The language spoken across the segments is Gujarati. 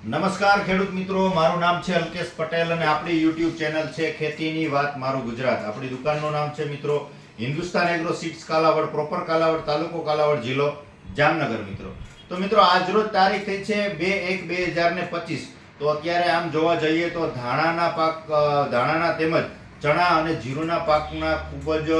નમસ્કાર ખેડૂત મિત્રો, મારું નામ છે અલ્કેશ પટેલ અને આપણી YouTube ચેનલ છે ખેતીની વાત મારું ગુજરાત. આપણી દુકાનનું નામ છે મિત્રો Hindustan agro seeds Kalavad, proper Kalavad, તાલુકો કાલાવડ, જિલ્લો જામનગર. મિત્રો તો મિત્રો આજરોજ તારીખ થઈ છે 2/1/2025. તો અત્યારે આમ જોવા જઈએ તો ધાણાના તેમજ ચણા અને જીરુના પાકના ખૂબ જ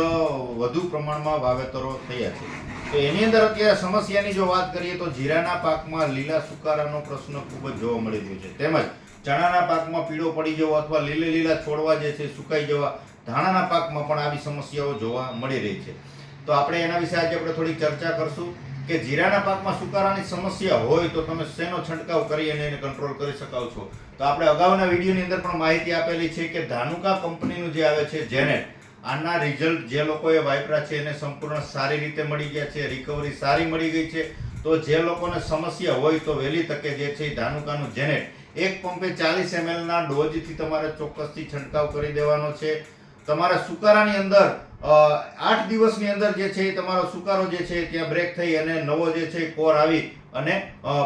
વધુ પ્રમાણમાં વાવેતરો થયા છે. તો એની અંદર અત્યારે સમસ્યાની જો વાત કરીએ તો જીરાના પાકમાં લીલા સુકારાનો પ્રશ્ન ખૂબ જ જોવા મળી રહ્યો છે, તેમજ ચણાના પાકમાં પીળો પડી જવો અથવા લીલા છોડવા જે છે સુકાઈ જવા, ધાણાના પાકમાં પણ આવી સમસ્યાઓ જોવા મળી રહી છે. તો આપણે એના વિશે આજે આપણે થોડી ચર્ચા કરશું કે જીરાના પાકમાં સુકારાની સમસ્યા હોય તો તમે શેનો છંટકાવ કરી અને એને કંટ્રોલ કરી શકો છો. તો આપણે અગાઉના વિડીયોની અંદર પણ માહિતી આપેલી છે કે ધાનુકા કંપનીનું જે આવે છે જેનેટ, આના રિઝલ્ટ જે લોકોએ વાપર્યા છે એને સંપૂર્ણ સારી રીતે મળી ગયા છે, રિકવરી સારી મળી ગઈ છે. તો જે લોકોને સમસ્યા હોય તો વહેલી તકે જે છે ધાનુકાનું જેનેટ એક પંપે 40 ml ના ડોઝથી તમારે ચોક્કસથી છંટકાવ કરી દેવાનો છે. તમારા સુકારાની અંદર 8 દિવસની અંદર જે છે તમારો સુકારો જે છે ત્યાં બ્રેક થઈ અને નવો જે છે કોર આવી અને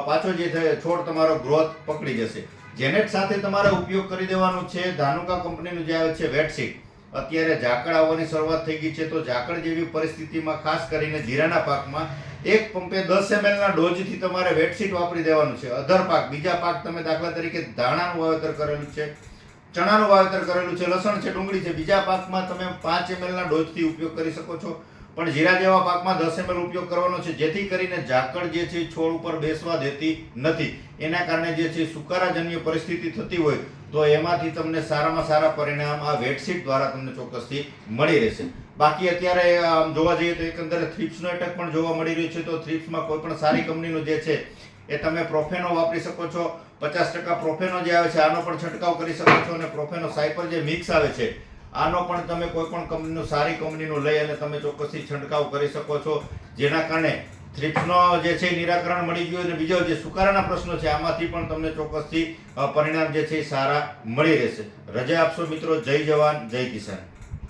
પાછો જે છે છોડ તમારો ગ્રોથ પકડી જશે. જેનેટ સાથે તમારે ઉપયોગ કરી દેવાનું છે ધાનુકા કંપનીનું જે આવે છે વેટસીટ. અત્યારે ઝાકળ આવવાની શરૂઆત થઈ ગઈ છે, તો ઝાકળ જેવી પરિસ્થિતિમાં ખાસ કરીને જીરાના પાકમાં એક પંપે 10 ml ના ડોઝથી તમારે વેટસીટ વાપરી દેવાનું છે. અધર પાક, બીજા પાક તમે દાખલા તરીકે ધાણાનું વાવેતર કરેલું છે, ચણાનું વાવેતર કરેલું છે, લસણ છે, ડુંગળી છે, બીજા પાકમાં તમે 5 ml ના ડોઝથી ઉપયોગ કરી શકો છો. પણ જીરા જેવા પાકમાં 10 ml ઉપયોગ કરવાનો છે, જેથી કરીને ઝાકળ જે છે છોડ ઉપર બેસવા દેતી નથી. એના કારણે જે છે સુકારાજન્ય પરિસ્થિતિ થતી હોય તો એમાંથી તમને સારામાં સારા પરિણામ આ વેટસીટ દ્વારા તમને ચોક્કસથી મળી રહેશે. બાકી અત્યારે જોવા જઈએ તો એકંદરે થ્રિપ્સનો એટેક પણ જોવા મળી રહ્યો છે. તો થ્રિપ્સમાં કોઈ પણ સારી કંપનીનું જે છે એ તમે પ્રોફેનો વાપરી શકો છો. 50% પ્રોફેનો જે આવે છે આનો પણ છંટકાવ કરી શકો છો, અને પ્રોફેનો સાયપર જે મિક્સ આવે છે આનો પણ તમે કોઈ પણ કંપનીનું સારી કંપનીનું લઈ અને તમે ચોક્કસથી છંટકાવ કરી શકો છો, જેના કારણે થ્રિપ્સનો જે છે નિરાકરણ મળી ગયું અને બીજો જે સુકારાના પ્રશ્નો છે આમાંથી પણ તમને ચોક્કસથી પરિણામ જે છે સારા મળી રહેશે. રજા આપશો મિત્રો. જય જવાન, જય કિસાન.